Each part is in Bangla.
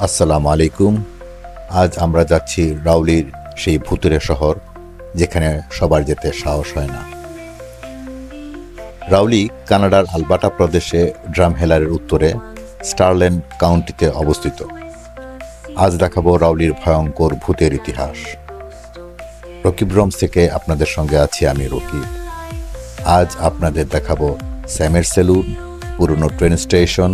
আসসালামু আলাইকুম। আজ আমরা যাচ্ছি রাউলির সেই ভুতুরে শহর যেখানে সবার যেতে সাহস হয় না। রাউলি কানাডার আলবার্টা প্রদেশে ড্রামহেলারের উত্তরে স্টারল্যান্ড কাউন্টিতে অবস্থিত। আজ দেখাবো রাউলির ভয়ঙ্কর ভূতের ইতিহাস। রকিব রমস থেকে আপনাদের সঙ্গে আছি আমি রকিব। আজ আপনাদের দেখাবো স্যামের সেলুন, পুরনো ট্রেন স্টেশন,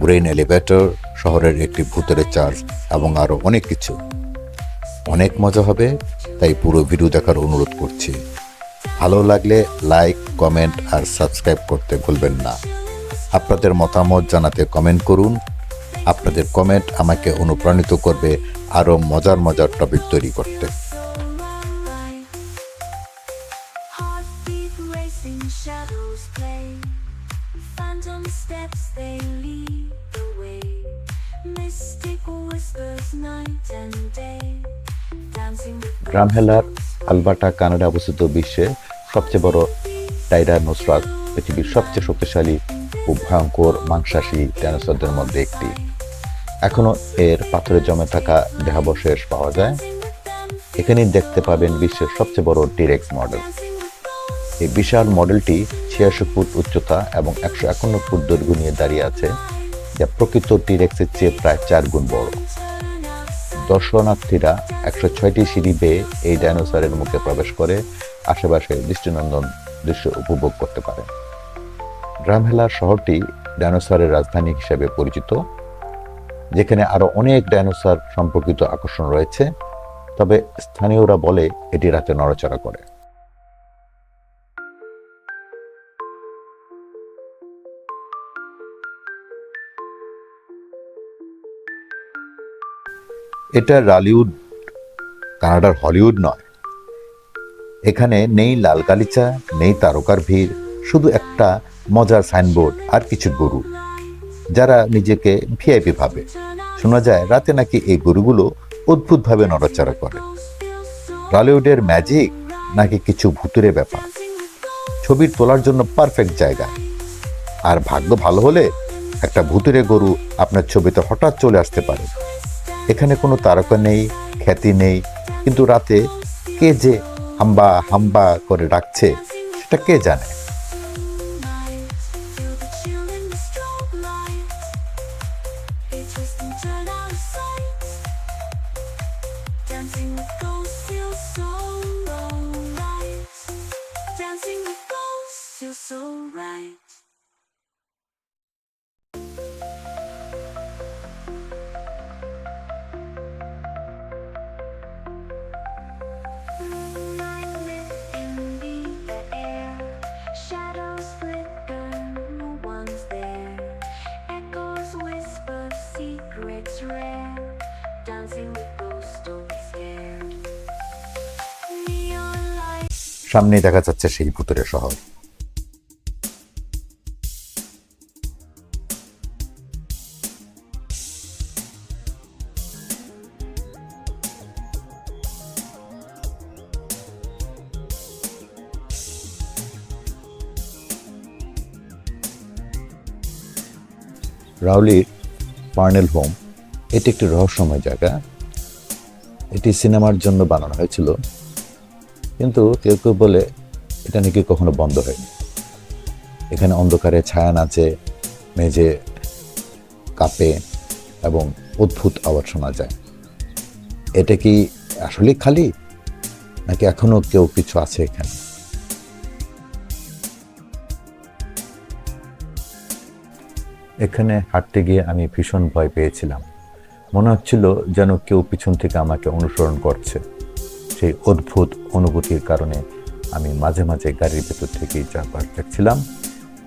গ্রেন এলিভেটর, শহরের একটি ভূতের চার্চ এবং আরও অনেক কিছু। অনেক মজা হবে, তাই পুরো ভিডিও দেখার অনুরোধ করছি। ভালো লাগলে লাইক, কমেন্ট আর সাবস্ক্রাইব করতে ভুলবেন না। আপনাদের মতামত জানাতে কমেন্ট করুন। আপনাদের কমেন্ট আমাকে অনুপ্রাণিত করবে আরও মজার মজার টপিক তৈরি করতে। Heartbeat racing, shadows play. Phantom steps, they lead the way. Mystic whispers night and day. Dancing with Drumheller Alberta Canada অবস্থিত বিশ্বের সবচেয়ে বড় টাইরানোসরাস, পৃথিবীর সবচেয়ে শক্তিশালী ও ভয়ঙ্কর মাংসাশী ডাইনোসরদের মধ্যে একটি। এখনও এর পাথরে জমে থাকা দেহাবশেষ পাওয়া যায়। এখানেই দেখতে পাবেন বিশ্বের সবচেয়ে বড় টিরেক্স মডেল। এই বিশাল মডেলটি 86 ফুট উচ্চতা এবং 151 ফুট দৈর্ঘ্য নিয়ে দাঁড়িয়ে আছে, যা প্রকৃত টিরেক্সের চেয়ে প্রায় 4 গুণ বড়। দর্শনার্থীরা 106টি সিঁড়ি বেয়ে এই ডাইনোসরের মুখে প্রবেশ করে আশেপাশে দৃষ্টিনন্দন দৃশ্য উপভোগ করতে পারে। ড্রামহেলা শহরটি ডাইনোসরের রাজধানী হিসেবে পরিচিত, যেখানে আরো অনেক ডাইনোসর সম্পর্কিত আকর্ষণ রয়েছে, তবে স্থানীয়রা বলে এটি রাতে নড়াচড়া করে। এটা রালিউড, কানাডার হলিউড নয়। এখানে নেই লাল গালিচা, নেই তারকার ভিড়, শুধু একটা মজার সাইনবোর্ড আর কিছু গরু, যারা নিজেকে ভিআইপি ভাবে। শোনা যায় রাতে নাকি এই গরুগুলো অদ্ভুতভাবে নড়াচড়া করে। রালিউডের ম্যাজিক নাকি কিছু ভুতুরে ব্যাপার। ছবির তোলার জন্য পারফেক্ট জায়গা, আর ভাগ্য ভালো হলে একটা ভুতুরে গরু আপনার ছবিতে হঠাৎ চলে আসতে পারে। এখানে কোনো তারকা নেই, খ্যাতি নেই, কিন্তু রাতে কে যে হাম্বা হাম্বা করে ডাকছে সেটা কে জানে। feel the chill in the strobe light. They twist and turn out of sight. Dancing with ghosts feels so right. Dancing with ghosts feels so right. Moonlight lit in the air. Shadows flicker, no one's there. Echoes whisper, secrets rare. Dancing with ghosts, don't be scared. Neon light. সামনে দেখা যাচ্ছে সেই ভুতুরে শহর। রাউলির পার্নেল হোম, এটি একটি রহস্যময় জায়গা। এটি সিনেমার জন্য বানানো হয়েছিল, কিন্তু কেউ কেউ বলে এটা নাকি কখনো বন্ধ হয়নি। এখানে অন্ধকারে ছায়া নাচে, মেঝে কাঁপে এবং অদ্ভুত আওয়াজ শোনা যায়। এটা কি আসলে খালি, নাকি এখনো কেউ কিছু আছে এখানে? এখানে হাঁটতে গিয়ে আমি ভীষণ ভয় পেয়েছিলাম। মনে হচ্ছিল যেন কেউ পিছন থেকে আমাকে অনুসরণ করছে। সেই অদ্ভুত অনুভূতির কারণে আমি মাঝে মাঝে গাড়ির ভেতর থেকেই চারপাশ দেখছিলাম।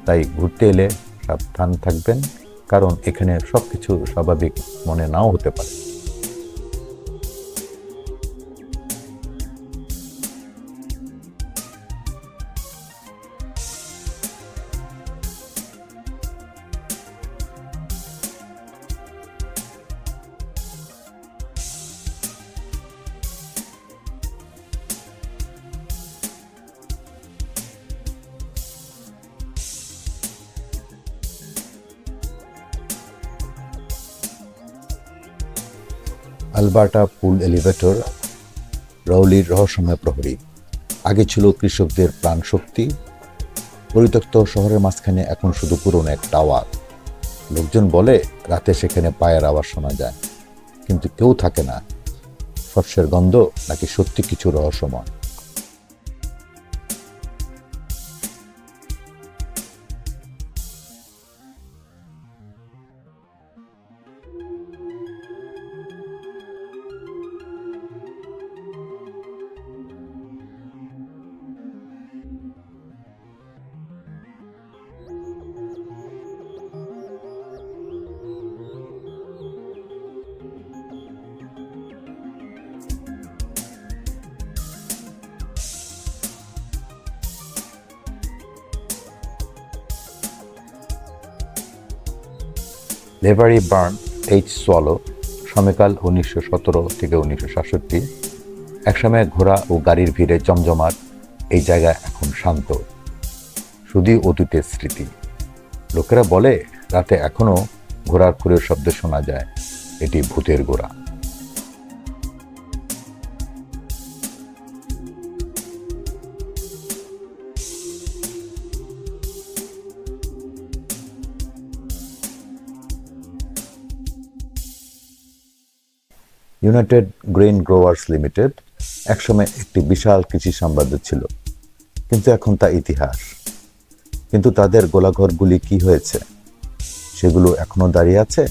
তাই ঘুরতে এলে সাবধান থাকবেন, কারণ এখানে সবকিছু স্বাভাবিক মনে নাও হতে পারে। আলবার্টা পুল এলিভেটর রাউলির রহস্যময় প্রহরী। আগে ছিল কৃষকদের প্রাণশক্তি, পরিত্যক্ত শহরের মাঝখানে এখন শুধু পুরনো এক টাওয়ার। লোকজন বলে রাতে সেখানে পায়ের আওয়াজ শোনা যায়, কিন্তু কেউ থাকে না। সর্ষের গন্ধ নাকি সত্যি কিছু রহস্যময়? লেভারি বার্ন এইচ সোয়ালো, সময়কাল 1917 থেকে 1967। একসময় ঘোড়া ও গাড়ির ভিড়ে জমজমাট এই জায়গা এখন শান্ত, শুধুই অতীতের স্মৃতি। লোকেরা বলে রাতে এখনো ঘোড়ার খুরের শব্দ শোনা যায়। এটি ভূতের গোড়া। ইউনাইটেড গ্রেইন গ্রোয়ার্স লিমিটেড একসময় একটি বিশাল কৃষি সাম্রাজ্য ছিল, কিন্তু এখন তা ইতিহাস। কিন্তু তাদের গোলাঘরগুলি কি হয়েছে? সেগুলো এখনো দাঁড়িয়ে আছে,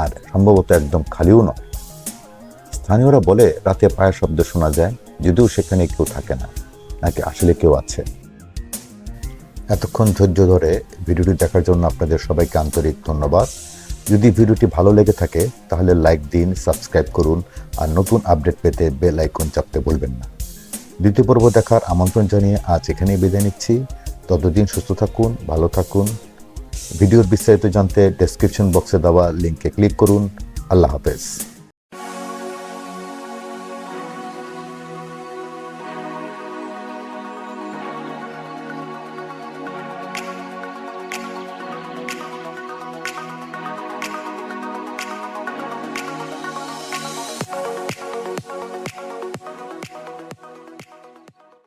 আর সম্ভবত একদম খালিও নয়। স্থানীয়রা বলে রাতে পায়ের শব্দ শোনা যায়, যদিও সেখানে কেউ থাকে না। নাকি আসলে কেউ আছে? এতক্ষণ ধৈর্য ধরে ভিডিওটি দেখার জন্য আপনাদের সবাইকে আন্তরিক ধন্যবাদ। যদি ভিডিওটি ভালো লেগে থাকে তাহলে লাইক দিন, সাবস্ক্রাইব করুন, আর নতুন আপডেট পেতে বেল আইকন চাপতে ভুলবেন না। দ্বিতীয় পর্ব দেখার আমন্ত্রণ জানিয়ে আজ এখানেই বিদায় নিচ্ছি। ততদিন সুস্থ থাকুন, ভালো থাকুন। ভিডিওর বিস্তারিত জানতে ডেসক্রিপশন বক্সে দেওয়া লিঙ্কে ক্লিক করুন। আল্লাহ হাফেজ।